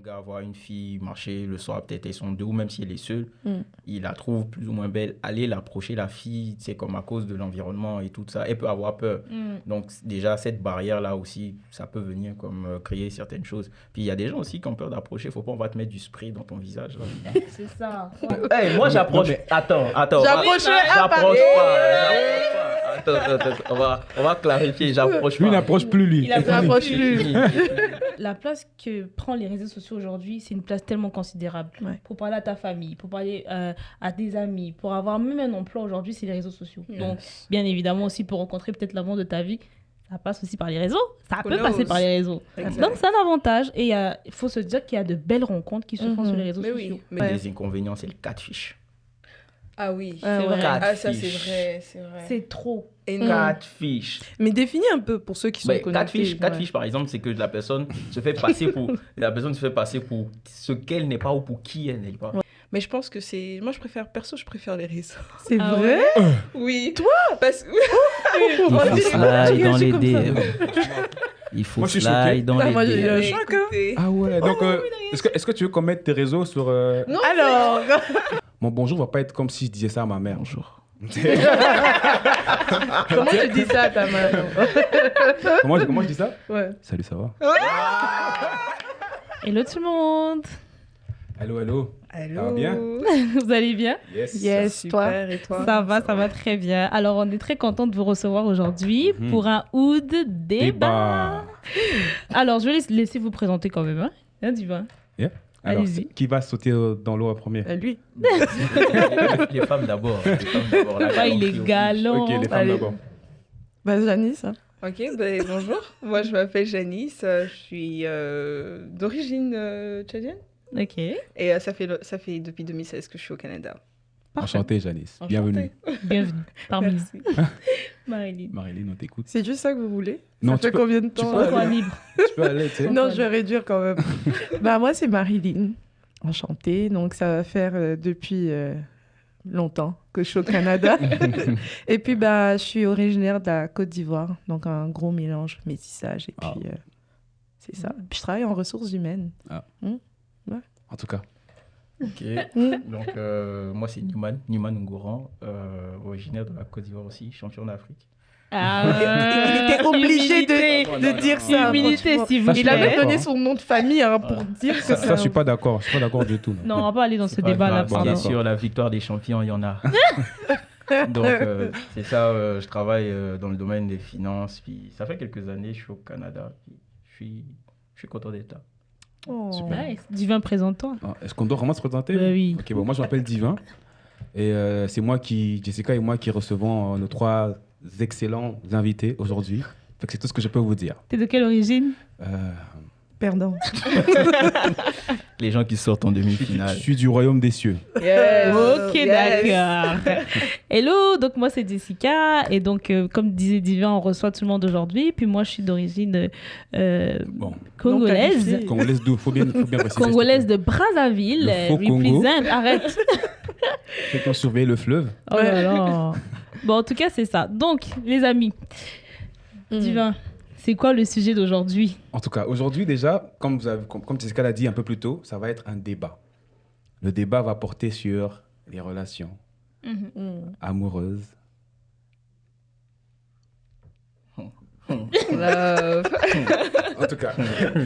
gars voir une fille marcher le soir, peut-être ils sont deux, ou même si elle est seule, il la trouve plus ou moins belle. Aller l'approcher, la fille, c'est comme à cause de l'environnement et tout ça, elle peut avoir peur. Donc déjà, cette barrière-là aussi, ça peut venir comme créer certaines choses. Puis il y a des gens aussi qui ont peur d'approcher. Faut pas, on va te mettre du spray dans ton visage. Là. C'est ça. Hey, moi, j'approche. Attends. J'approche J'approche pas. Attends. On va clarifier. J'approche pas. Lui n'approche plus, lui. Il a J'approche plus. La place que prend les réseaux sociaux aujourd'hui, c'est une place tellement considérable. Ouais. Pour parler à ta famille, pour parler à tes amis, pour avoir même un emploi aujourd'hui, c'est les réseaux sociaux. Donc, bien évidemment aussi, pour rencontrer peut-être l'amour de ta vie, ça passe aussi par les réseaux. Ça peut passer par les réseaux. Exact. Donc, c'est un avantage. Et il faut se dire qu'il y a de belles rencontres qui se font sur les réseaux sociaux. Mais les inconvénients, c'est le catfish. Ah oui, Ah c'est ouais. vrai. Ah, ça, c'est Catfish. vrai, c'est vrai. C'est trop. Catfish. Mais définis un peu pour ceux qui sont Mais connectés. catfish, par exemple, c'est que la personne se fait passer pour ce qu'elle n'est pas ou pour qui elle n'est pas. Mais je pense que c'est... Moi, je préfère les réseaux. C'est Ah vrai? Oui. Toi? Parce que... Il faut slide dans les comme DM. Il faut Moi, je suis slide choqué. dans moi, les j'ai- DM. choc, hein. Écoutez. Ah ouais, donc est-ce que tu veux qu'on mette tes réseaux sur... Non, Alors, Mon bonjour va pas être comme si je disais ça à ma mère. Bonjour. comment tu dis ça à ta maman? Comment je dis ça? Ouais. Salut, ça va? Hello tout le monde. Allô, allô. Allô? Ça va bien? Vous allez bien? Yes, toi. Super, et toi? Ça va très bien. Alors, on est très content de vous recevoir aujourd'hui pour un Oud débat. Alors, je vais laisser vous présenter quand même. Hein, Divin? Yeah. Alors, Allez-y. qui va sauter dans l'eau en premier? Lui. Les femmes d'abord. La Ah, il est galanterie galant. Ok, les femmes Allez. d'abord. Bah, Janice. Hein. Ok, ben, bonjour. Moi, je m'appelle Janice. Je suis d'origine tchadienne. Ok. Et ça fait depuis 2016 que je suis au Canada. Enchanté, Janice. Enchantée. Bienvenue. Bienvenue parmi nous. Merci. Marilyn. Marilyn, on t'écoute. C'est juste ça que vous voulez? Non, Ça tu fait peux- combien de tu temps? peux Sois aller. libre. Tu peux aller, tu sais. Non, je vais réduire quand même. Bah, moi, c'est Marilyn. Enchantée. Donc, ça va faire depuis longtemps que je suis au Canada. Et puis, bah, je suis originaire de la Côte d'Ivoire. Donc, un gros mélange, métissage. Et puis, Ah. c'est ça. Puis, je travaille en ressources humaines. En tout cas. Ok. Donc, moi, c'est Newman Ngouran, originaire de la Côte d'Ivoire aussi, champion d'Afrique. Il était obligé de dire ça. Humilité, franchement. s'il vous plaît. Il a même D'accord. donné son nom de famille hein, pour dire que Ça, c'est je suis pas d'accord. Je suis pas d'accord du tout. Non, on va pas aller dans ce C'est pas débat-là. grave, Bon, bien d'accord. sûr, la victoire des champions, il y en a. Donc, c'est ça, je travaille dans le domaine des finances. Puis, ça fait quelques années, je suis au Canada. Puis, je suis content d'être là. Oh. Super. Nice. Divin, présente-toi. Ah, est-ce qu'on doit vraiment se présenter? Bah oui. Ok, bon, moi je m'appelle Divin. Et c'est Jessica et moi qui recevons nos trois excellents invités aujourd'hui. Fait que c'est tout ce que je peux vous dire. T'es de quelle origine? Perdant. Les gens qui sortent en Je demi-finale. suis du royaume des cieux. Yes. Ok, Yes. d'accord. Hello, donc moi c'est Jessica et donc comme disait Divin, on reçoit tout le monde aujourd'hui. Puis moi je suis d'origine Bon, congolaise, qualifiée. congolaise d'où? Faut bien préciser. congolaise de Brazzaville. Le faux Congo. Represent. Arrête. Fait qu'on surveille le fleuve. Oh là là. Bon, en tout cas c'est ça. Donc les amis, Divin, c'est quoi le sujet d'aujourd'hui? En tout cas, aujourd'hui déjà, comme Jessica l'a dit un peu plus tôt, ça va être un débat. Le débat va porter sur les relations amoureuses. Love. En tout cas,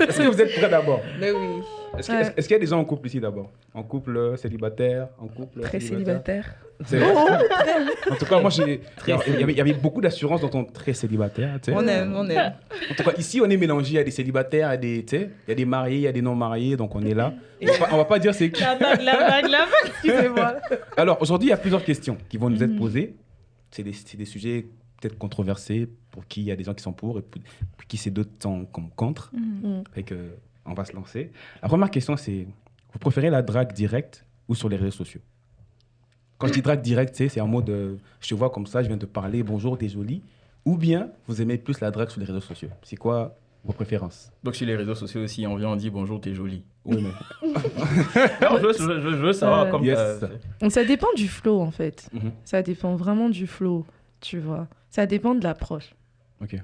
est-ce que vous êtes prêts d'abord? Mais oui. Est-ce qu'il y a des gens en couple ici d'abord? En couple célibataire? En couple Très célibataire. C'est vrai. En tout cas, moi, il y avait beaucoup d'assurance dans ton très célibataire. Tu sais. On aime. En tout cas, ici, on est mélangé. Il y a des célibataires, tu sais, il y a des mariés, il y a des non-mariés, donc on est là. On va pas dire c'est qui. La vague. Excusez-moi. Alors, aujourd'hui, il y a plusieurs questions qui vont nous être posées. C'est des sujets peut-être controversés, pour qui il y a des gens qui sont pour et pour qui c'est d'autres sont comme contre. Fait que, on va se lancer. La première question, c'est, vous préférez la drague directe ou sur les réseaux sociaux? Quand je dis drague directe, c'est en mode, je te vois comme ça, je viens te parler, bonjour, t'es jolie. Ou bien, vous aimez plus la drague sur les réseaux sociaux? C'est quoi vos préférences? Donc, sur les réseaux sociaux aussi, on vient, on dit bonjour, t'es jolie. Oui, mais... Non, je veux savoir comme Yes. Ça dépend du flow, en fait. Ça dépend vraiment du flow, tu vois. Ça dépend de l'approche. Ok.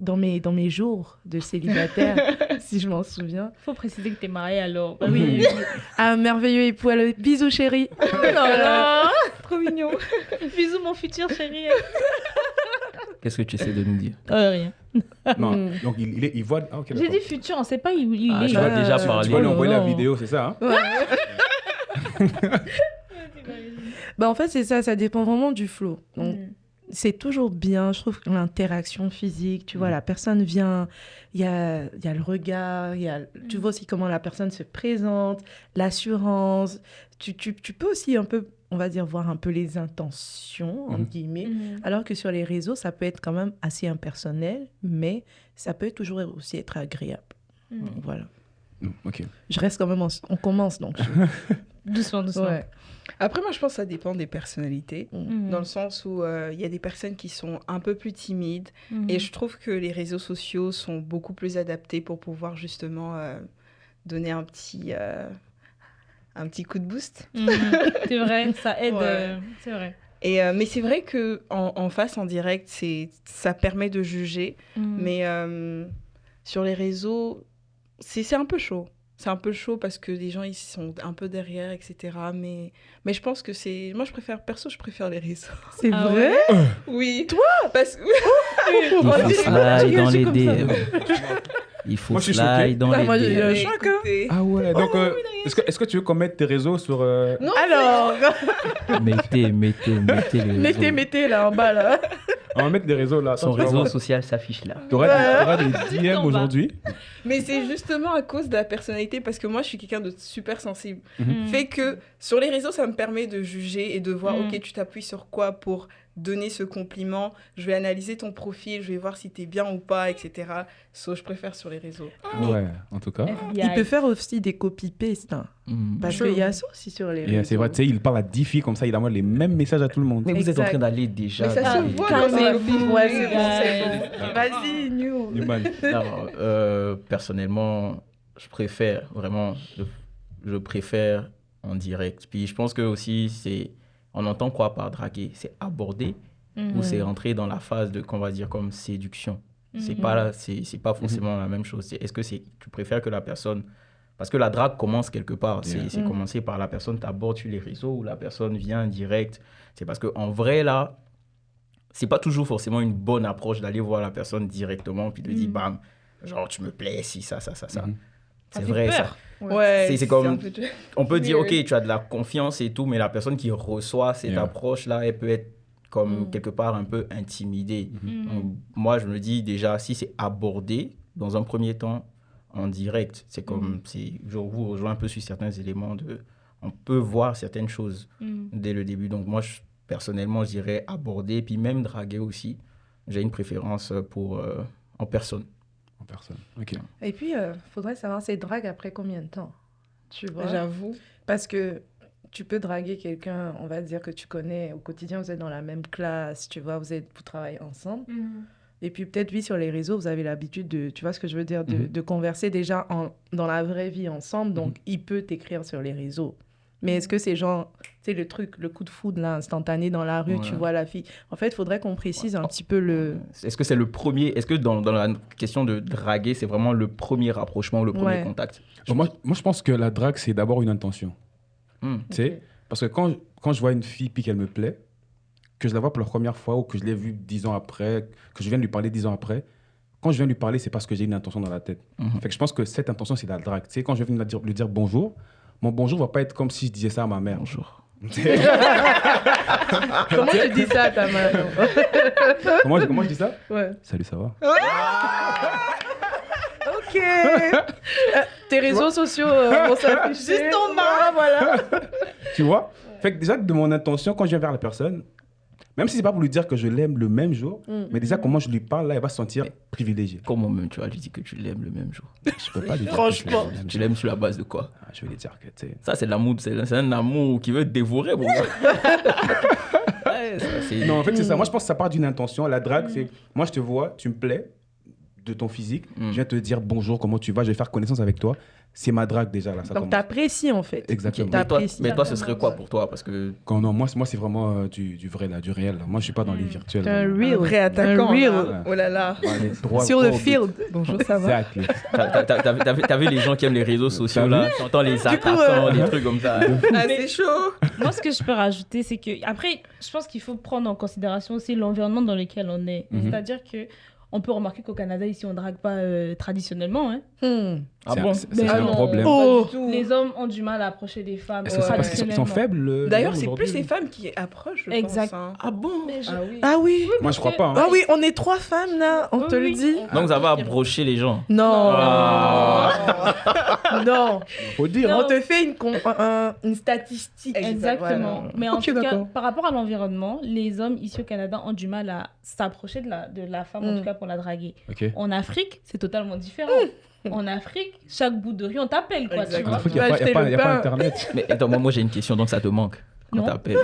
dans mes jours de célibataire, si je m'en souviens. Faut préciser que t'es mariée alors. Oui, un merveilleux époux. Alors, bisous chérie. Oh là là, trop mignon. Bisous mon futur chéri. Qu'est-ce que tu essaies de nous dire? Rien. Non, donc il voit... Ah, ok, J'ai d'accord. dit futur, on sait pas il est. Je vois déjà Tu parler. vas lui Oh envoyer la non. vidéo, c'est ça, hein? Bah, en fait, c'est ça, ça dépend vraiment du flow. Donc, c'est toujours bien, je trouve, l'interaction physique. Tu vois, la personne vient, il y a le regard, tu vois aussi comment la personne se présente, l'assurance. Tu peux aussi un peu, on va dire, voir un peu les intentions, entre guillemets. Alors que sur les réseaux, ça peut être quand même assez impersonnel, mais ça peut toujours aussi être agréable. Donc, voilà. Ok. Je reste quand même, on commence donc. Doucement. Ouais. Après, moi, je pense que ça dépend des personnalités, Mhm. dans le sens où il y a des personnes qui sont un peu plus timides, et je trouve que les réseaux sociaux sont beaucoup plus adaptés pour pouvoir justement donner un petit coup de boost. C'est vrai, ça aide. Ouais. C'est vrai. Mais c'est vrai que en face, en direct, ça permet de juger, mais sur les réseaux, c'est un peu chaud. C'est un peu chaud parce que les gens, ils sont un peu derrière, etc. Mais je pense que c'est... Moi, je préfère les réseaux. C'est Ah vrai? Oui. Toi? Parce que... Il faut slide dans les DM. Il faut Moi, je suis choqué. slide dans les moi, j'ai eu un DM. choc, hein. Écoutez, Ah ouais, donc est-ce que tu veux qu'on mette tes réseaux sur... Non, Alors, Mettez le mettez là en bas là. On va mettre des réseaux là. Son réseau social s'affiche là. T'auras des DM En bas. aujourd'hui. mais c'est justement à cause de la personnalité, parce que moi, je suis quelqu'un de super sensible. Mhm. Fait que sur les réseaux, ça me permet de juger et de voir, Mm. ok, tu t'appuies sur quoi pour donner ce compliment. Je vais analyser ton profil, je vais voir si t'es bien ou pas, etc. Je préfère sur les réseaux. Ouais, en tout cas. Il peut faire aussi des copy-paste. Hein, parce True. qu'il y a ça aussi sur les Et réseaux. c'est vrai, tu sais, il parle à 10 filles comme ça, il envoie les mêmes messages à tout le monde. Mais vous êtes en Exact. train d'aller déjà. Mais ça Ah, se voit quand dans même. les films. Ouais, c'est bon, Ouais. c'est bon. Vas-y, New. Newman. Alors, personnellement, je préfère en direct. Puis je pense que aussi, on entend quoi par draguer? C'est aborder ou c'est rentrer dans la phase de, qu'on va dire, comme séduction. C'est pas forcément la même chose. Est-ce que tu préfères que la personne... Parce que la drague commence quelque part. C'est commencé par la personne t'aborde sur les réseaux ou la personne vient direct. C'est parce qu'en vrai, là, c'est pas toujours forcément une bonne approche d'aller voir la personne directement puis de dire, bam, genre, tu me plais, si, ça. C'est fait vrai, ça. peur. Ouais, C'est comme- un peu... On peut dire, Weird. ok, tu as de la confiance et tout, mais la personne qui reçoit cette Yeah. approche-là, elle peut être comme quelque part un peu intimidée. Donc, moi, je me dis déjà, si c'est abordé dans un premier temps en direct, c'est comme, je vous rejoins un peu sur certains éléments on peut voir certaines choses dès le début. Donc moi, personnellement, je dirais aborder, puis même draguer aussi. J'ai une préférence pour en personne. En personne. Ok. Et puis, faudrait savoir ces dragues après combien de temps. Tu vois? J'avoue. Parce que tu peux draguer quelqu'un, on va dire que tu connais au quotidien, vous êtes dans la même classe, tu vois, vous travaillez ensemble. Et puis peut-être, oui, sur les réseaux, vous avez l'habitude de, tu vois ce que je veux dire, de converser déjà dans la vraie vie ensemble. Donc, il peut t'écrire sur les réseaux. Mais est-ce que c'est genre, tu sais, le truc, le coup de foudre là, instantané dans la rue, Ouais. tu vois la fille. En fait, il faudrait qu'on précise un petit peu le... Est-ce que c'est le premier, est-ce que dans la question de draguer, c'est vraiment le premier rapprochement ou le premier Ouais. contact? Moi, je pense que la drague, c'est d'abord une intention. Hmm. Tu sais, parce que quand je vois une fille puis qu'elle me plaît, que je la vois pour la première fois ou que je l'ai vue 10 ans après, que je viens de lui parler 10 ans après, quand je viens de lui parler, c'est parce que j'ai une intention dans la tête. Fait que je pense que cette intention, c'est la drague. Tu sais, quand je viens de lui dire bonjour, mon bonjour va pas être comme si je disais ça à ma mère. Bonjour. Comment tu dis ça à ta mère? Comment je dis ça? Ouais. Salut, ça va? Ok. Tes réseaux sociaux vont s'afficher. Juste en bas, voilà. Tu vois? Fait que déjà, de mon intention, quand je viens vers la personne, même si c'est pas pour lui dire que je l'aime le même jour, mais déjà, comment je lui parle, là, elle va se sentir privilégiée. Comment même tu vas lui dire que tu l'aimes le même jour? Je peux pas lui dire que Franchement. je l'aime. Tu l'aimes sur la base de quoi? Ah, je vais lui dire que, tu sais... Ça, c'est de l'amour, c'est un amour qui veut te dévorer, mon gars. Ouais, ça, c'est... Non, en fait, c'est ça. Moi, je pense que ça part d'une intention. La drague, c'est... Moi, je te vois, tu me plais de ton physique. Je viens te dire bonjour, comment tu vas, je vais faire connaissance avec toi. c'est ma drague déjà là. Ça Donc, commence. t'apprécies en fait. Exactement. Mais toi, ce serait quoi pour toi? Parce que Non, moi c'est vraiment du vrai là, du réel. Moi je suis pas dans les virtuels. T'es un vraiment. real. Vrai attaquant. Un real. là. Oh là là. Ouais, les droits Sur au le corps, field. Bonjour, ça va? Exactly. t'as vu les gens qui aiment les réseaux sociaux là? T'entends les attaquants, des trucs comme ça. Ah, c'est chaud. Moi, ce que je peux rajouter, c'est que après, je pense qu'il faut prendre en considération aussi l'environnement dans lequel on est. C'est-à-dire que on peut remarquer qu'au Canada, ici, on drague pas traditionnellement. Hein. Ah bon? C'est un non, problème. Oh. pas du tout. Les hommes ont du mal à approcher des femmes Est-ce que c'est parce qu'ils sont traditionnellement. faibles D'ailleurs, les c'est hommes plus aujourd'hui les femmes qui approchent, je Exact. pense. hein. Ah bon? Mais je- Ah oui. Ah oui. Moi je crois pas. hein. Ah oui, on est 3 femmes là, on te le dit. Donc ça va brocher les gens. Non. Ah. Non. Faut dire. Non. On te fait une statistique. Exactement. Voilà. Mais en Ok, tout cas, d'accord. par rapport à l'environnement, les hommes ici au Canada ont du mal à s'approcher de la femme, en tout cas pour la draguer. Ok. En Afrique, c'est totalement différent. En Afrique, chaque bout de rue, on t'appelle, quoi, tu Exactement. vois. Il faut qu'il n'y Bah, a je fais pas le pain. internet. Mais attends, moi j'ai une question, donc ça te manque quand Non. t'appelles.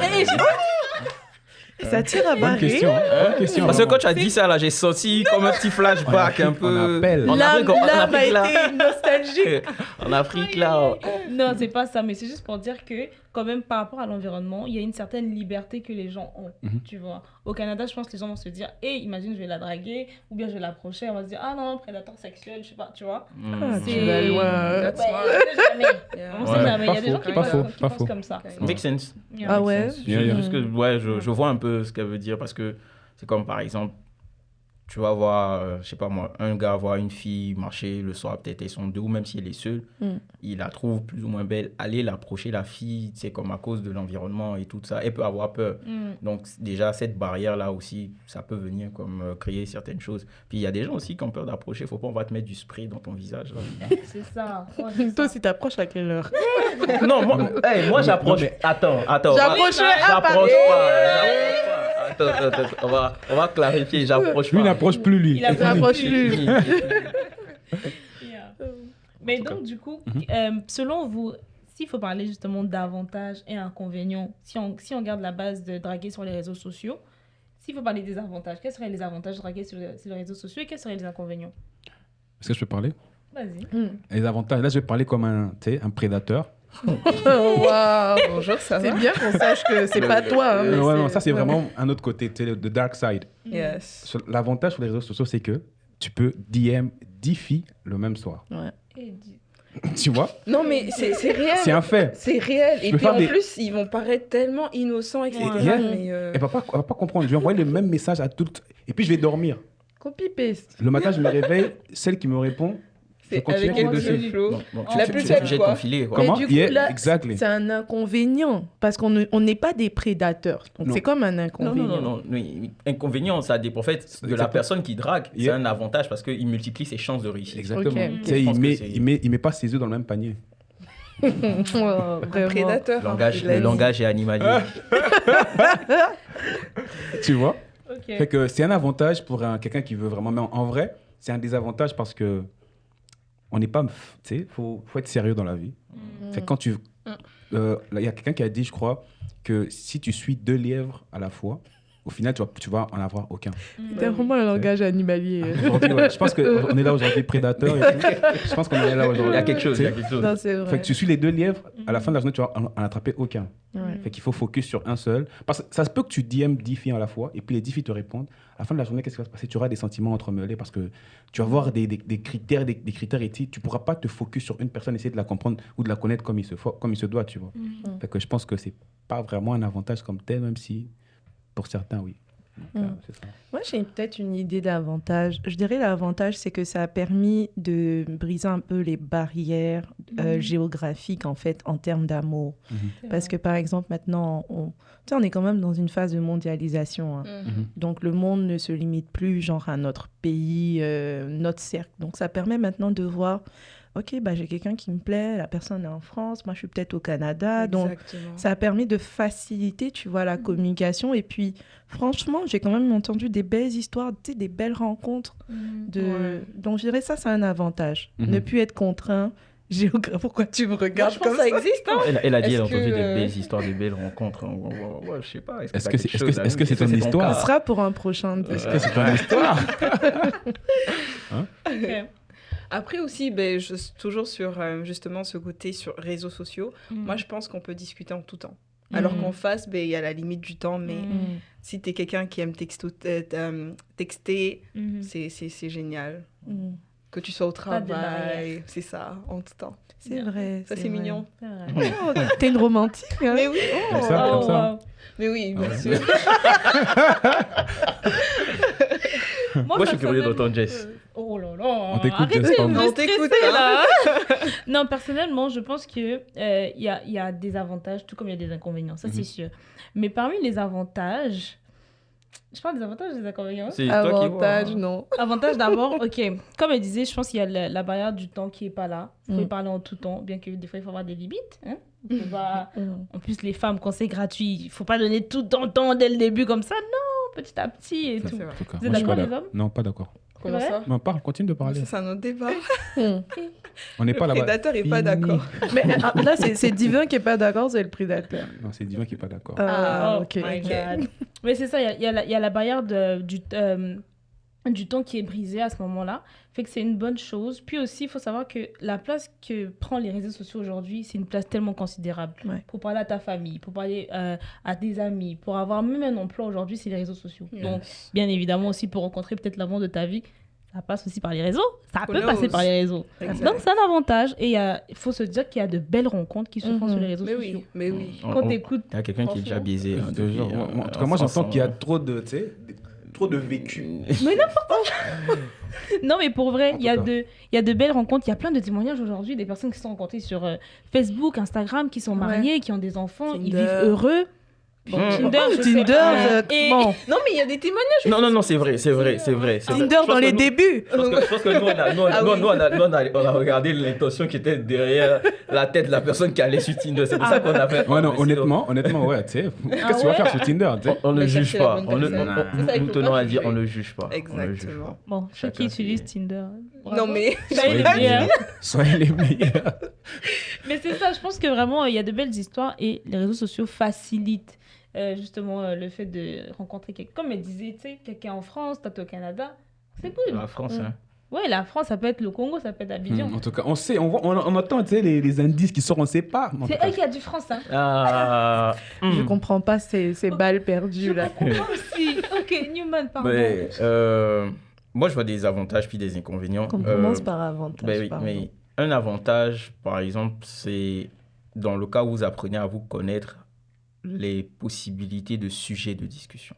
Ça tire à Bonne barrer. question. Bonne question. Parce que quand tu as dit ça là, j'ai senti comme un petit flashback un peu. On appelle. En L'âme Afrique, a été nostalgique. en Afrique là. Non, c'est pas ça, mais c'est juste pour dire que, quand même, par rapport à l'environnement, il y a une certaine liberté que les gens ont, tu vois. Au Canada, je pense que les gens vont se dire, hé, imagine, je vais la draguer, ou bien je vais l'approcher, on va se dire, ah non, prédateur sexuel, je sais pas, tu vois. Ah, C'est- tu vas loin. That's Ouais, smart. on sait jamais. Yeah. On Ouais, sait jamais. Il y a pas des gens faux, qui pas pensent, faux, qui pas pensent faux. comme ça. Make sense. Yeah. Ah ouais. Parce que ouais, je vois un peu ce qu'elle veut dire parce que c'est comme par exemple, tu vas voir, je sais pas moi, un gars voir une fille marcher le soir, peut-être ils sont deux, ou même si elle est seule, il la trouve plus ou moins belle, aller l'approcher, la fille, c'est comme à cause de l'environnement et tout ça, elle peut avoir peur. Donc déjà, cette barrière-là aussi, ça peut venir comme créer certaines choses. Puis il y a des gens aussi qui ont peur d'approcher, faut pas, on va te mettre du spray dans ton visage. Là. C'est ça. Ouais, c'est Toi, ça. si t'approches à quelle heure? Non, moi j'approche. Attends. J'approcherai à J'approche Paris. pas. Attends. On va clarifier. J'approche pas. Lui n'approche plus lui. Il a J'approche plus. Yeah. Mais donc, du coup, selon vous, s'il faut parler justement d'avantages et inconvénients, si on garde la base de draguer sur les réseaux sociaux, s'il faut parler des avantages, quels seraient les avantages de draguer sur les réseaux sociaux et quels seraient les inconvénients? Est-ce que je peux parler? Vas-y. Les avantages, là je vais parler comme un prédateur. Waouh. Bonjour, ça C'est va? bien qu'on sache que c'est pas toi. hein, mais Ouais, non, c'est- ça c'est vraiment un autre côté, tu sais, the dark side. Yes. L'avantage sur les réseaux sociaux, c'est que tu peux DM 10 filles le même soir. Et Tu vois? Non, mais c'est réel. C'est un fait. C'est réel. Et peux puis faire en des- plus, ils vont paraître tellement innocents, etc. Yeah. Mais Elle va pas comprendre. Je vais envoyer le même message à toutes. Et puis je vais dormir. Copy-paste. Le matin, je me réveille, celle qui me répond, je c'est continue avec à cliquer elle dessus. du flow. tu La plus belle, jettes quoi. ton filet. Quoi. Comment? Mais du coup, Yeah, là, exactly. c'est un inconvénient. Parce qu'on n'est pas des prédateurs. Donc, Non. c'est comme un Non, inconvénient. non. Oui, inconvénient, ça dépend en fait de la Exactement. personne qui drague. C'est Yeah. un avantage parce qu'il multiplie ses chances de réussite. Exactement. Ok. Tu sais, Je pense il que met, c'est- il met pas ses œufs dans le même panier. Oh, Un vraiment. prédateur. Le langage est animalier. Tu vois? Ok. Fait que c'est un avantage pour quelqu'un qui veut vraiment. Mais en vrai, c'est un désavantage parce que on n'est pas. Tu sais, faut être sérieux dans la vie. Fait que quand tu. Là, il y a quelqu'un qui a dit, je crois, que si tu suis 2 lièvres à la fois, au final, tu vas en avoir aucun. C'était vraiment un langage animalier. Aujourd'hui, ouais, je pense qu'on est là aujourd'hui, prédateur et tout. Je pense qu'on est là aujourd'hui. Il y a quelque chose. Tu Il y sais, a quelque chose. Non, c'est vrai. Fait que tu suis les 2 lièvres, à la fin de la journée, tu vas en attraper aucun. Ouais. Fait qu'il faut focus sur un seul. Parce que ça se peut que tu DM 10 filles à la fois et puis les 10 filles te répondent. À la fin de la journée, qu'est-ce qui va se passer? Tu auras des sentiments entremêlés parce que tu vas voir des critères, des critères et tu ne pourras pas te focus sur une personne, essayer de la comprendre ou de la connaître comme il se doit, tu vois. Fait que je pense que c'est pas vraiment un avantage comme tel, même si pour certains, oui. Donc, c'est ça. Moi, j'ai peut-être une idée d'avantage. Je dirais l'avantage, c'est que ça a permis de briser un peu les barrières géographiques, en fait, en termes d'amour. Parce que, par exemple, maintenant, on est quand même dans une phase de mondialisation. Hein. Donc, le monde ne se limite plus, genre, à notre pays, notre cercle. Donc, ça permet maintenant de voir, OK, bah, j'ai quelqu'un qui me plaît, la personne est en France, moi, je suis peut-être au Canada. Donc, Exactement. ça a permis de faciliter, tu vois, la communication. Et puis, franchement, j'ai quand même entendu des belles histoires, tu sais, des belles rencontres. Donc, je dirais ça, c'est un avantage. Ne plus être contraint. Pourquoi tu me Moi, regardes je pense comme que ça ça? existe, hein. Elle a dit, Est-ce elle a entendu que, des belles histoires, des belles rencontres. Ouais, je sais pas. Est-ce que c'est ton histoire? Ce sera pour un prochain. Est-ce que c'est ton histoire? Ok. Après aussi, toujours sur justement ce côté sur réseaux sociaux, moi je pense qu'on peut discuter en tout temps. Alors qu'en face, il y a la limite du temps, mais si tu es quelqu'un qui aime texter, c'est génial. Que tu sois au travail, c'est ça, en tout temps. C'est vrai. Ça, c'est mignon. Oh, t'es une romantique. Hein? Mais oui. Comme ça. Wow. Mais oui, bien sûr. Moi, je suis curieux d'entendre Jess. Oh là là. On t'écoute, Arrêtez Jess, de me on t'écoute, stresser, là. Non, personnellement, je pense que y a des avantages, tout comme il y a des inconvénients, ça c'est sûr. Mais parmi les avantages, je parle des avantages ou des inconvénients? C'est toi qui vois. Avantage, non. Avantage d'abord, ok. Comme elle disait, je pense qu'il y a la barrière du temps qui est pas là. Vous pouvez parler en tout temps, bien que des fois il faut avoir des limites. Hein? En plus, les femmes, quand c'est gratuit, il faut pas donner tout ton temps dès le début comme ça. Non, petit à petit et tout. C'est vrai. En tout cas, Vous êtes moi, je suis d'accord, pas les hommes? Non, pas d'accord. Comment C'est ça? Non, parle, continue de parler. Ça, c'est un autre débat. On n'est pas Le là-bas. prédateur est pas d'accord. Mais là, c'est Divin qui est pas d'accord, c'est le prédateur. Non, c'est Divin qui est pas d'accord. Oh ok. my God. Mais c'est ça, il y a la barrière du temps qui est brisé à ce moment-là. Fait que c'est une bonne chose. Puis aussi, il faut savoir que la place que prend les réseaux sociaux aujourd'hui, c'est une place tellement considérable. Ouais. Pour parler à ta famille, pour parler à des amis, pour avoir même un emploi aujourd'hui, c'est les réseaux sociaux. Donc, bien évidemment aussi, pour rencontrer peut-être l'amour de ta vie, ça passe aussi par les réseaux. Ça Who peut passer knows? par les réseaux. Exact. Donc, c'est un avantage. Et il faut se dire qu'il y a de belles rencontres qui se font sur les réseaux Mais sociaux. oui, mais oui. Quand t'écoutes... Il y a quelqu'un qui est déjà biaisé. hein, Toujours. depuis, En tout cas, moi, j'entends qu'il y a trop de vécu. Mais n'importe quoi. Non, mais pour vrai, En il y a tout cas. il y a de belles rencontres. Il y a plein de témoignages aujourd'hui des personnes qui se sont rencontrées sur Facebook, Instagram, qui sont mariées, qui ont des enfants, ils Tinder. vivent heureux. Bon, Tinder, je sais. Tinder, Et- bon. Non, mais il y a des témoignages. Non, c'est vrai. Tinder dans les débuts. Je pense que nous, on a regardé l'intention qui était derrière la tête de la personne qui allait sur Tinder. C'est pour ça qu'on a fait. Ouais, non, honnêtement, ouais, tu sais. Qu'est-ce que tu vas faire sur Tinder, tu sais? On ne Mais juge chercher la pas. bonne personne. C'est ça, il Nous faut tenons pas à dire, juger. on ne juge pas. Exactement. Bon, ceux Chacun qui utilisent ses- Tinder. Non, mais. Soyez les meilleurs. Soyez les meilleurs. Mais c'est ça, je pense que vraiment, il y a de belles histoires et les réseaux sociaux facilitent justement le fait de rencontrer quelqu'un. Comme elle disait, tu sais, quelqu'un en France, toi, t'es au Canada, c'est cool. La France, hein. Ouais, la France, ça peut être le Congo, ça peut être Abidjan. En tout cas, on sait, on entend, tu sais, les indices qui sortent, on sait pas. En tout C'est cas. eux qui a du France, hein. Ah, Je comprends pas ces balles perdues là. Moi aussi. Ok, Newman, pardon. mais, moi, je vois des avantages puis des inconvénients. On commence par avantage. Ben oui, pardon. mais un avantage, par exemple, c'est dans le cas où vous apprenez à vous connaître, les possibilités de sujets de discussion.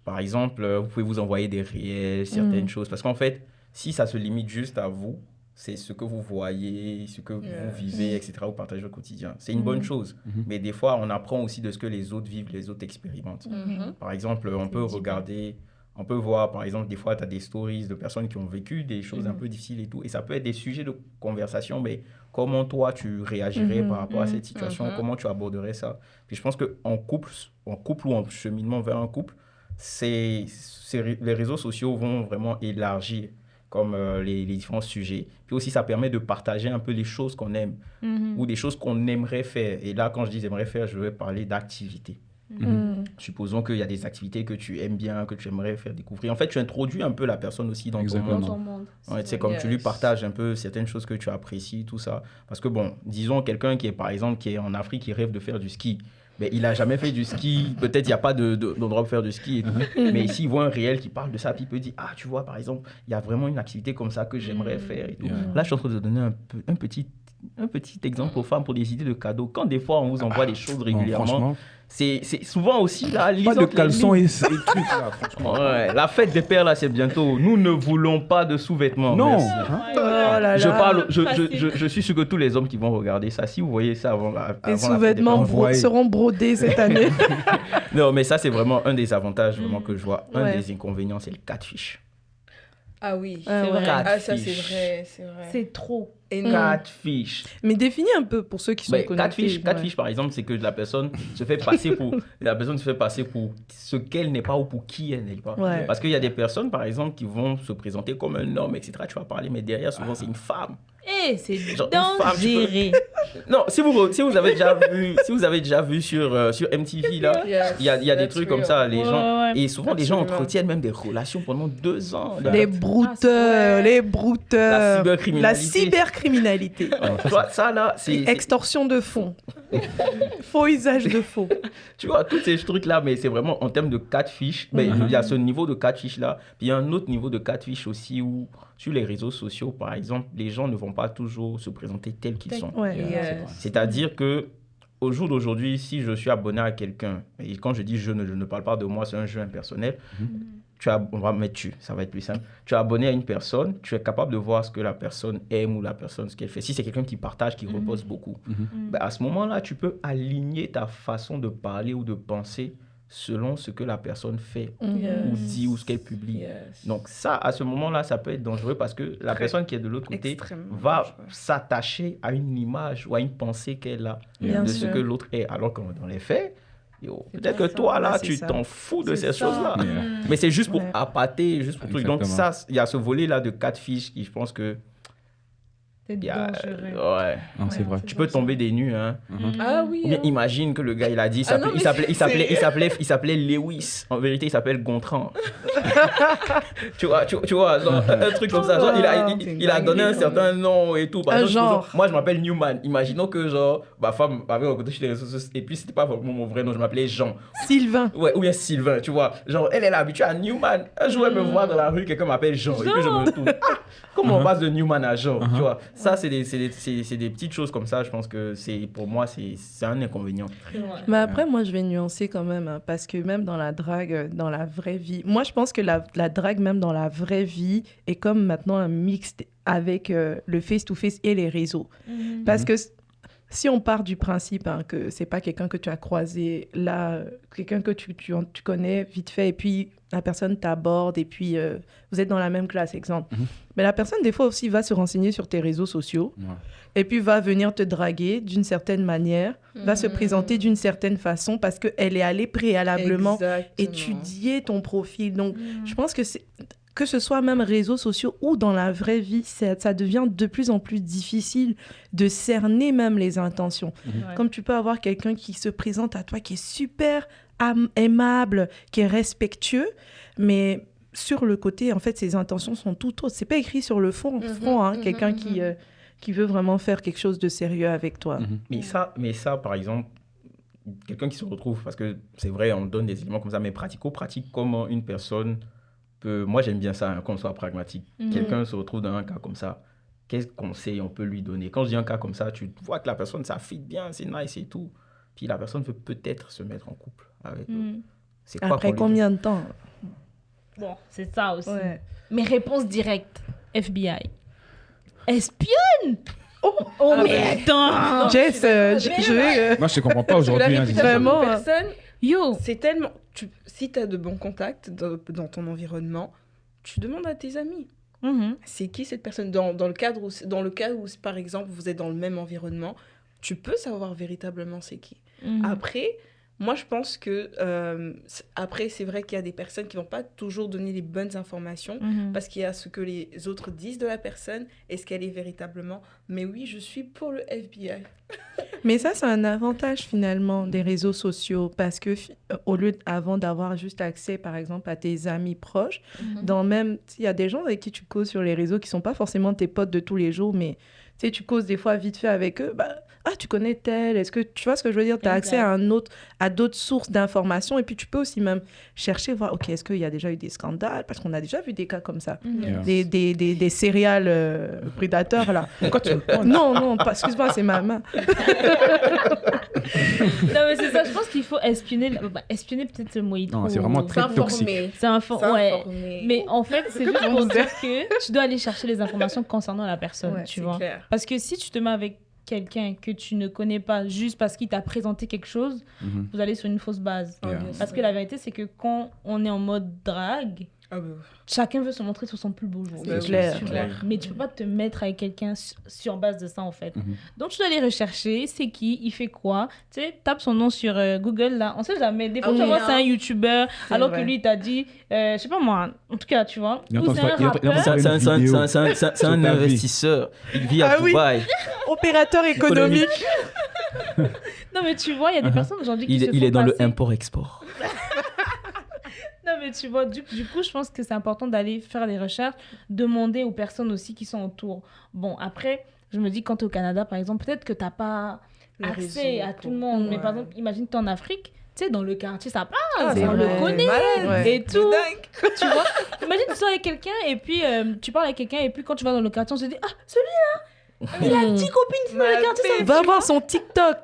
Par exemple, vous pouvez vous envoyer des réels, certaines choses. Parce qu'en fait, si ça se limite juste à vous, c'est ce que vous voyez, ce que vous vivez, etc., vous partagez au quotidien. C'est une bonne chose. Mais des fois, on apprend aussi de ce que les autres vivent, les autres expérimentent. Par exemple, on peut regarder, on peut voir, par exemple, des fois, tu as des stories de personnes qui ont vécu des choses un peu difficiles et tout. Et ça peut être des sujets de conversation, mais comment toi, tu réagirais par rapport à cette situation, comment tu aborderais ça. Puis je pense qu'en couple ou en cheminement vers un couple, les réseaux sociaux vont vraiment élargir comme les différents sujets. Puis aussi, ça permet de partager un peu les choses qu'on aime ou des choses qu'on aimerait faire. Et là, quand je dis aimerais faire, je vais parler d'activités. Supposons qu'il y a des activités que tu aimes bien, que tu aimerais faire découvrir. En fait, tu introduis un peu la personne aussi dans Exactement. ton monde. Ouais, c'est comme tu lui partages un peu certaines choses que tu apprécies, tout ça. Parce que bon, disons quelqu'un qui est par exemple qui est en Afrique, qui rêve de faire du ski. Mais il n'a jamais fait du ski. Peut-être il n'y a pas d'endroit pour faire du ski. Et tout. Mais s'il voit un réel qui parle de ça, puis il peut dire, ah, tu vois, par exemple, il y a vraiment une activité comme ça que j'aimerais faire. Et tout. Là, je suis en train de donner un petit exemple aux femmes pour des idées de cadeaux. Quand des fois, on vous envoie des choses régulièrement, franchement, c'est souvent aussi là. pas de caleçons et trucs là, franchement. Ouais, la fête des pères là, c'est bientôt. Nous ne voulons pas de sous-vêtements. Non. Merci. Oh là Je là. parle, Facile. je suis sûr que tous les hommes qui vont regarder ça, si vous voyez ça avant Les la fête des sous-vêtements pères, seront brodés cette année. non, mais ça c'est vraiment un des avantages vraiment que je vois. Un Ouais. des inconvénients, c'est le catfish. Ah oui. Ah, C'est vrai. Ah, ça, c'est Catfish. vrai, c'est vrai. C'est trop. Catfish. Mais définis un peu pour ceux qui sont connectés. Catfish, par exemple, c'est que la personne se fait passer pour ce qu'elle n'est pas ou pour qui elle n'est pas. Ouais. Parce qu'il y a des personnes, par exemple, qui vont se présenter comme un homme, etc. Tu vas parler, mais derrière, souvent, c'est une femme. C'est Genre, une femme, dangereux. Non, si vous avez déjà vu sur MTV, là, il y a des trucs comme ça, les gens. Ouais. Et souvent, les gens entretiennent même des relations pendant 2 ans. Les brouteurs, les brouteurs. La cybercriminalité. Tu vois, ça, là, c'est... Extorsion de fonds. Faux usage de faux. Tu vois, tous ces trucs-là, mais c'est vraiment en termes de catfish. Mais il y a ce niveau de catfish-là. Puis il y a un autre niveau de catfish aussi où, sur les réseaux sociaux, par exemple, les gens ne vont pas toujours se présenter tels qu'ils sont. Ouais. C'est-à-dire que au jour d'aujourd'hui, si je suis abonné à quelqu'un, et quand je dis je ne parle pas de moi, c'est un jeu impersonnel, on va mettre tu, ça va être plus simple. Tu es abonné à une personne, tu es capable de voir ce que la personne aime ou la personne, ce qu'elle fait. Si c'est quelqu'un qui partage, qui repose beaucoup, ben à ce moment-là, tu peux aligner ta façon de parler ou de penser selon ce que la personne fait ou dit ou ce qu'elle publie. Donc ça, à ce moment-là, ça peut être dangereux parce que la personne qui est de l'autre côté va s'attacher à une image ou à une pensée qu'elle a de ce que l'autre est. Alors que dans les faits, peut-être que toi, là, tu t'en fous de ces choses-là. Mais c'est juste pour appâter, juste pour truc. Donc ça, il y a ce volet-là de catfish qui, je pense que... C'est dangereux. Ouais. Non, c'est vrai. Tu peux tomber des nues, hein. Ah oui. Ou bien imagine que le gars, il a dit, il s'appelait Lewis. En vérité, il s'appelle Gontran. tu vois, genre, un truc comme ça. Genre, il a donné un certain nom et tout. Par exemple, genre. Moi, je m'appelle Newman. Imaginons que, genre, ma femme m'avait rencontré sur les réseaux sociaux et puis c'était pas vraiment mon vrai nom. Je m'appelais Jean. Sylvain. Ouais, ou bien Sylvain, tu vois. Genre, elle est habituée à Newman. Un jour, elle me voit dans la rue, quelqu'un m'appelle Jean. Et puis, je me tourne. Comment on passe de Newman à Jean, tu vois. Ça, c'est des petites choses comme ça. Je pense que pour moi, c'est un inconvénient. Mais après, moi, je vais nuancer quand même, hein, parce que même dans la drague, dans la vraie vie, moi, je pense que la drague, même dans la vraie vie, est comme maintenant un mix avec le face-to-face et les réseaux. Parce que si on part du principe que c'est pas quelqu'un que tu as croisé là, quelqu'un que tu connais vite fait, et puis la personne t'aborde, et puis vous êtes dans la même classe, exemple. Mais la personne, des fois aussi, va se renseigner sur tes réseaux sociaux, et puis va venir te draguer d'une certaine manière, va se présenter d'une certaine façon, parce qu'elle est allée préalablement étudier ton profil. Donc, je pense que ce soit même réseaux sociaux ou dans la vraie vie, ça devient de plus en plus difficile de cerner même les intentions. Comme tu peux avoir quelqu'un qui se présente à toi, qui est super aimable, qui est respectueux, mais sur le côté, en fait, ses intentions sont tout autres. C'est pas écrit sur le front, quelqu'un qui veut vraiment faire quelque chose de sérieux avec toi. Mais ça, par exemple, quelqu'un qui se retrouve, parce que c'est vrai, on donne des éléments comme ça, mais pratico-pratique, comment une personne... Moi, j'aime bien ça, qu'on soit pragmatique. Quelqu'un se retrouve dans un cas comme ça, quel conseil on peut lui donner? Quand je dis un cas comme ça, tu vois que la personne, ça fit bien, c'est nice et tout. Puis la personne veut peut-être se mettre en couple avec nous. Après combien de temps? Bon, c'est ça aussi. Mes réponses directes. FBI. Espionne! Mais attends! Jess, Moi, je te comprends pas aujourd'hui. Vraiment. Yo! C'est tellement... Si tu as de bons contacts dans ton environnement, tu demandes à tes amis. C'est qui cette personne dans le cas où, par exemple, vous êtes dans le même environnement, tu peux savoir véritablement c'est qui. Après, moi, je pense que... après, c'est vrai qu'il y a des personnes qui vont pas toujours donner les bonnes informations parce qu'il y a ce que les autres disent de la personne et ce qu'elle est véritablement. Mais oui, je suis pour le FBI. Mais ça, c'est un avantage finalement des réseaux sociaux parce que au lieu avant d'avoir juste accès, par exemple, à tes amis proches, il y a des gens avec qui tu causes sur les réseaux qui sont pas forcément tes potes de tous les jours, mais tu sais, tu causes des fois vite fait avec eux. Tu connais tel, est-ce que tu vois ce que je veux dire? Tu as accès à d'autres sources d'informations et puis tu peux aussi même chercher, voir, ok, est-ce qu'il y a déjà eu des scandales? Parce qu'on a déjà vu des cas comme ça. Des serial prédateurs, là. Non, excuse-moi, c'est ma main. Non, mais c'est ça, je pense qu'il faut espionner. Espionner, peut-être le mot est trop... Non, c'est vraiment très toxique. C'est informer. Mais en fait, c'est juste pour dire que tu dois aller chercher les informations concernant la personne, tu vois. Clair. Parce que si tu te mets avec quelqu'un que tu ne connais pas juste parce qu'il t'a présenté quelque chose, vous allez sur une fausse base. Parce que la vérité, c'est que quand on est en mode drague, Chacun veut se montrer sur son plus beau jour. C'est clair. Tu vois. Mais tu peux pas te mettre avec quelqu'un sur base de ça, en fait. Donc, tu dois aller rechercher, c'est qui, il fait quoi. Tu sais, tape son nom sur Google, là. On sait jamais. Des fois, tu vois, c'est un YouTuber, alors que lui, il t'a dit, je sais pas moi, en tout cas, tu vois. Ou c'est un rappeur. C'est un investisseur. Il vit à Dubaï. Opérateur économique. Non, mais tu vois, il y a des personnes aujourd'hui qui Il est dans le import-export. Non, mais tu vois, du coup, je pense que c'est important d'aller faire des recherches, demander aux personnes aussi qui sont autour. Bon, après, je me dis, quand tu es au Canada, par exemple, peut-être que tu n'as pas accès à tout le monde. Mais par exemple, imagine, tu es en Afrique, tu sais, dans le quartier, ça passe, on le connaît et tout. Tu vois, imagine, tu sors avec quelqu'un et puis tu parles avec quelqu'un et puis quand tu vas dans le quartier, on se dit, ah, celui-là, il a 10 copines dans le quartier, ça va voir son TikTok.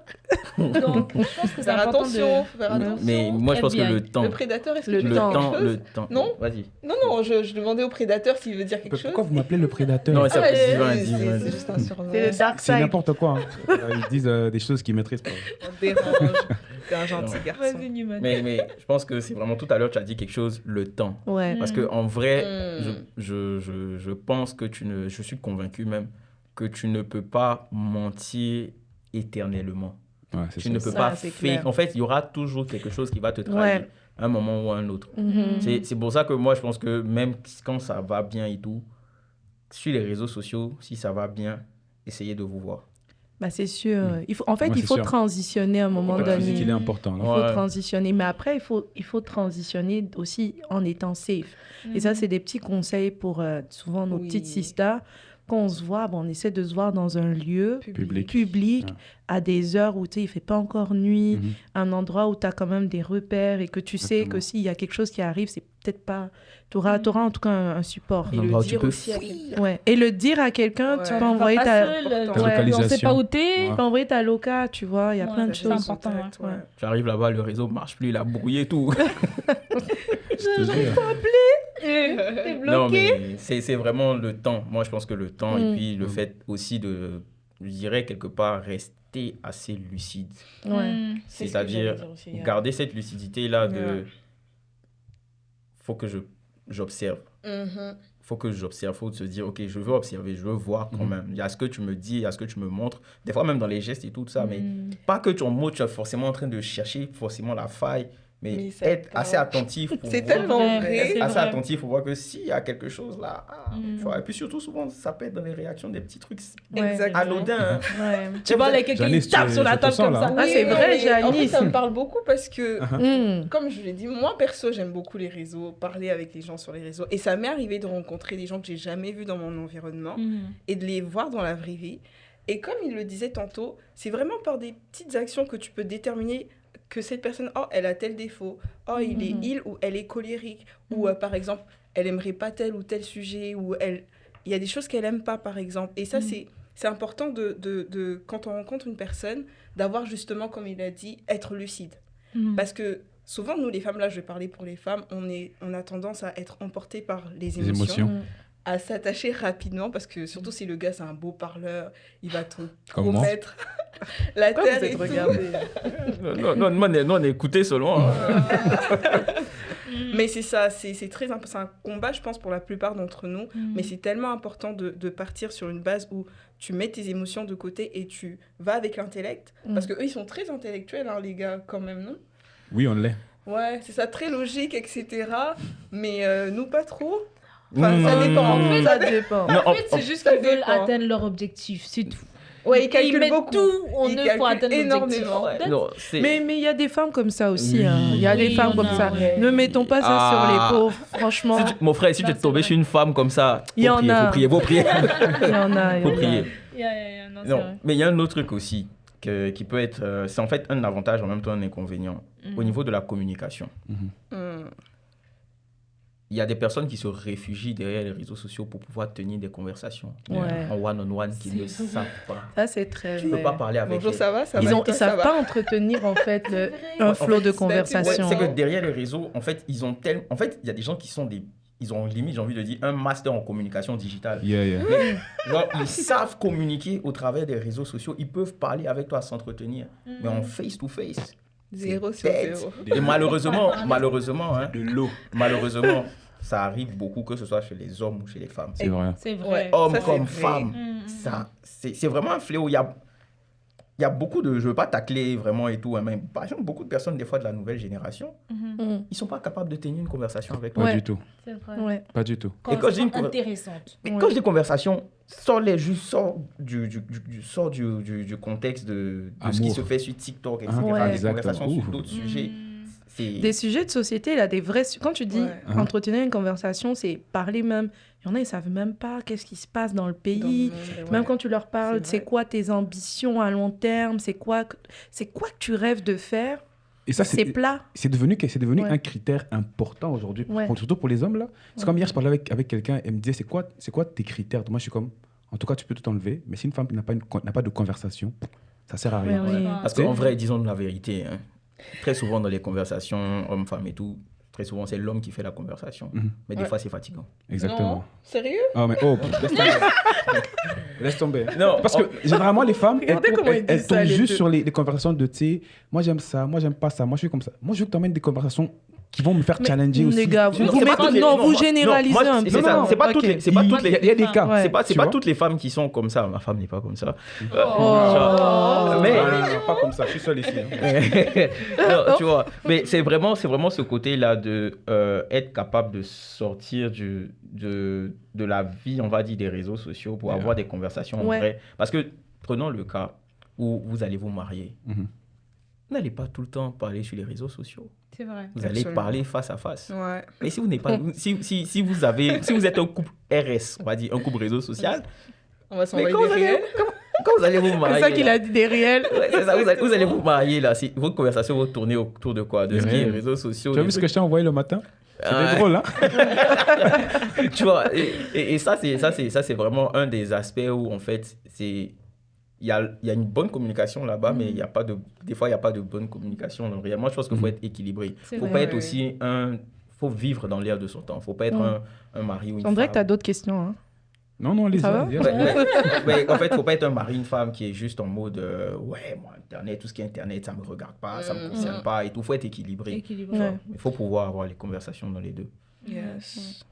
Donc, je pense que c'est Faire important attention, faire attention. Mais moi, je pense que le temps... Le prédateur, est-ce que Le temps. Non. Vas-y. Non, je demandais au prédateur s'il veut dire quelque chose. Pourquoi vous m'appelez le prédateur? Non, ça c'est divin. juste un surnom. C'est le dark C'est side. n'importe quoi. Ils disent des choses qu'ils maîtrisent pas. On dérange. T'es un gentil garçon. Vas-y, Newman. Mais je pense que c'est vraiment tout à l'heure, tu as dit quelque chose, le temps. Ouais. Parce qu'en vrai, je pense que je suis convaincu même que tu ne peux pas mentir éternellement. Ouais, c'est Tu ça. ne peux Ça, pas c'est fake. clair. En fait, il y aura toujours quelque chose qui va te trahir, Ouais. à un moment ou à un autre. C'est pour ça que moi, je pense que même quand ça va bien et tout, sur les réseaux sociaux, si ça va bien, essayez de vous voir. Bah, c'est sûr. En fait, Ouais, il c'est faut sûr. transitionner à un moment Le physique, il est donné. important. Il Là. faut Ouais. transitionner. Mais après, il faut transitionner aussi en étant safe. Et ça, c'est des petits conseils pour souvent nos Oui. petites sisters. Quand on se voit, on essaie de se voir dans un lieu Public. public, Ouais. à des heures où il ne fait pas encore nuit, Mhm. un endroit où tu as quand même des repères et que tu sais Exactement. que s'il y a quelque chose qui arrive, c'est peut-être pas... Tu auras en tout cas un support. Et Un le endroit où tu dire peux aussi à quelqu'un. Ouais. Et le dire à quelqu'un, Ouais. tu peux Va envoyer pas ta... seul, Ta on sait localisation. pas où t'es. Tu peux envoyer ta loca, tu vois, il y a Ouais, plein de c'est choses. important, Ouais. Tu arrives là-bas, le réseau ne marche plus, il a brouillé tout. Je te jure. T'es Non, bloqué. mais c'est vraiment le temps. Moi, je pense que le temps et puis le Mm. fait aussi de, je dirais, quelque part, rester assez lucide. Ouais. C'est ce que C'est-à-dire, j'allais dire aussi, garder cette lucidité-là de... Ouais. Faut que j'observe. Mhm. Faut que j'observe, faut se dire, ok, je veux observer, je veux voir quand même. Il y a ce que tu me dis, il y a ce que tu me montres. Des fois, même dans les gestes et tout ça, mais pas que ton mot, tu es forcément en train de chercher forcément la faille, mais Mais ça être parle. assez attentif pour C'est voir. tellement vrai. C'est Assez vrai. attentif pour voir que s'il y a quelque chose là, tu vois. Et puis surtout, souvent, ça peut être dans les réactions des petits trucs Ouais. Exactement. anodins. Hein. Ouais. Tu parles avec quelqu'un, il Janice, tape sur la je te table sens, comme là. ça. Ah, c'est vrai, mais en fait, Janice. ça me parle beaucoup parce que, Mm. comme je l'ai dit, moi, perso, j'aime beaucoup les réseaux, parler avec les gens sur les réseaux. Et ça m'est arrivé de rencontrer des gens que j'ai jamais vus dans mon environnement et de les voir dans la vraie vie. Et comme il le disait tantôt, c'est vraiment par des petites actions que tu peux déterminer que cette personne, oh, elle a tel défaut, oh, il ou elle est colérique, ou par exemple, elle aimerait pas tel ou tel sujet, ou il y a des choses qu'elle aime pas, par exemple. Et ça, c'est important de, quand on rencontre une personne, d'avoir justement, comme il a dit, être lucide. Parce que souvent, nous, les femmes, là, je vais parler pour les femmes, on a tendance à être emportées par les émotions. À s'attacher rapidement, parce que surtout si le gars, c'est un beau parleur, il va trop Comment mettre la Pourquoi terre vous et êtes tout. regardés? Non, on est écouté seulement. Hein. Mais c'est ça, c'est très important. C'est un combat, je pense, pour la plupart d'entre nous. Mais c'est tellement important de partir sur une base où tu mets tes émotions de côté et tu vas avec l'intellect. Parce qu'eux, ils sont très intellectuels, hein, les gars, quand même, non? Oui, on l'est. Ouais, c'est ça, très logique, etc. Mais nous, pas trop. Enfin, ça dépend. En fait, Ça dépend. Non, En fait, c'est juste ça qu'ils veulent dépend. atteindre leur objectif, c'est tout. Ouais, ils Ils calculent mettent beaucoup. tout en Ils eux pour calculent atteindre l'objectif. énormément. Ouais, non, c'est- Mais il y a des femmes comme ça aussi. Oui. Hein. Il y a des Oui, femmes il y en comme a, ça. ouais. Ne mettons pas ça Ah. sur les pauvres, franchement. Mon frère, si tu Non, es tombé c'est sur une femme comme ça, Il y en a. faut prier. Il y en a. Faut prier. Non, c'est Non, vrai. mais il y a un autre truc aussi qui peut être... c'est en fait un avantage, en même temps un inconvénient. Au niveau de la communication. Il y a des personnes qui se réfugient derrière les réseaux sociaux pour pouvoir tenir des conversations Ouais. en one-on-one qui ne savent pas. Ça, c'est très Tu ne vrai. peux pas parler avec Bonjour, elles. ça va? Ça Ils va? ne et toi, ça savent va? pas entretenir, en fait, un En flot fait, de Ouais, conversation. c'est que derrière les réseaux, en fait, ils ont tellement... En fait, il y a des gens qui sont des... Ils ont limite, j'ai envie de dire, un master en communication digitale. Yeah. Genre, ils savent communiquer au travers des réseaux sociaux. Ils peuvent parler avec toi, s'entretenir. Mais en face-to-face, 0 c'est sur dead. 0. Et malheureusement, hein, De l'eau. malheureusement, ça arrive beaucoup, que ce soit chez les hommes ou chez les femmes. C'est vrai. C'est vrai. Ouais. Hommes Ça, c'est comme vrai. femmes, ça, c'est vraiment un fléau. Il y a beaucoup de... Je veux pas tacler vraiment et tout, hein, mais par exemple, beaucoup de personnes, des fois, de la nouvelle génération, ils sont pas capables de tenir une conversation avec Pas toi. du tout. C'est vrai. Ouais. Pas du tout. Et quand je dis une Intéressante. Mais quand je dis conversation, sors du contexte de ce qui Amour. se fait sur TikTok, etc. Ouais. Des Exactement. conversations sur Ouh. d'autres sujets. C'est... Des sujets de société, là, des vrais... Quand tu dis Ouais. entretenir une conversation, c'est parler même. Il y en a, ils savent même pas qu'est-ce qui se passe dans le Dans pays. le monde, Même ouais. quand tu leur parles, C'est c'est vrai. quoi tes ambitions à long terme, c'est quoi que tu rêves de faire, Et ça, c'est plat. c'est devenu Ouais. un critère important aujourd'hui, Ouais. surtout pour les hommes. Là. C'est comme hier, je parlais avec quelqu'un, elle me disait, c'est quoi tes critères? Moi, je suis comme, en tout cas, tu peux tout enlever, mais si une femme n'a pas de conversation, ça sert à rien. Ouais, oui. Parce qu'en vrai, disons la vérité, hein, très souvent dans les conversations hommes-femmes et tout, très souvent c'est l'homme qui fait la conversation. Mais des Ouais. fois, c'est fatigant. Exactement. Non, sérieux? Ah, mais laisse tomber. Laisse tomber. Non, Parce que généralement, les femmes, Regardez comment ils disent elles ça, tombent les juste deux. sur les conversations de, tu sais, moi j'aime ça, moi j'aime pas ça, moi je suis comme ça. Moi je veux que tu emmènes des conversations qui vont me faire challenger aussi. Les gars, Non, vous c'est pas mettez- toutes les- non, vous moi- généralisez moi, un c'est peu. ça, Non, c'est pas toutes ok. les- c'est pas toutes les- Il y a des cas. Ouais. C'est pas Tu vois? toutes les femmes qui sont comme ça. Ma femme n'est pas comme ça. Oh. Mais- Non, pas comme ça, je suis seul ici. Hein. Non, tu vois, mais c'est vraiment ce côté-là de être capable de sortir de la vie, on va dire, des réseaux sociaux pour Yeah. avoir des conversations Ouais. vraies. Parce que, prenons le cas où vous allez vous marier. Mhm. N'allez pas tout le temps parler sur les réseaux sociaux. C'est vrai. Vous allez Absolument. parler face à face. Ouais. Mais si vous n'êtes pas, si vous êtes un couple RS, on va dire un couple réseau social, On va mais s'envoyer quand des vous, allez, réels. quand vous allez vous marier, C'est ça qu'il là, a dit des réels. ouais, c'est ça, vous allez vous marier là, votre conversation va tourner autour de quoi? De Des ce qui est réels. réseaux sociaux. Tu as des vu ce trucs- que je t'ai envoyé le matin? C'était Ouais. drôle, hein? Tu vois, et ça, c'est vraiment un des aspects où, en fait, il y a une bonne communication là-bas, mais il y a pas des fois, il n'y a pas de bonne communication. Donc, réellement, je pense qu'il faut être équilibré. C'est Il ne faut vrai. pas être Ouais. aussi faut vivre dans l'air de son temps. Il ne faut pas être un mari ou une On dirait femme. que tu as d'autres questions. Hein. Non, les Ça va? Ouais, ouais. En fait, il ne faut pas être un mari, une femme qui est juste en mode ouais, moi, Internet, tout ce qui est Internet, ça ne me regarde pas, ça ne me concerne pas et tout. Il faut être équilibré. Équilibré. Ouais. Il faut pouvoir avoir les conversations dans les deux. Yes.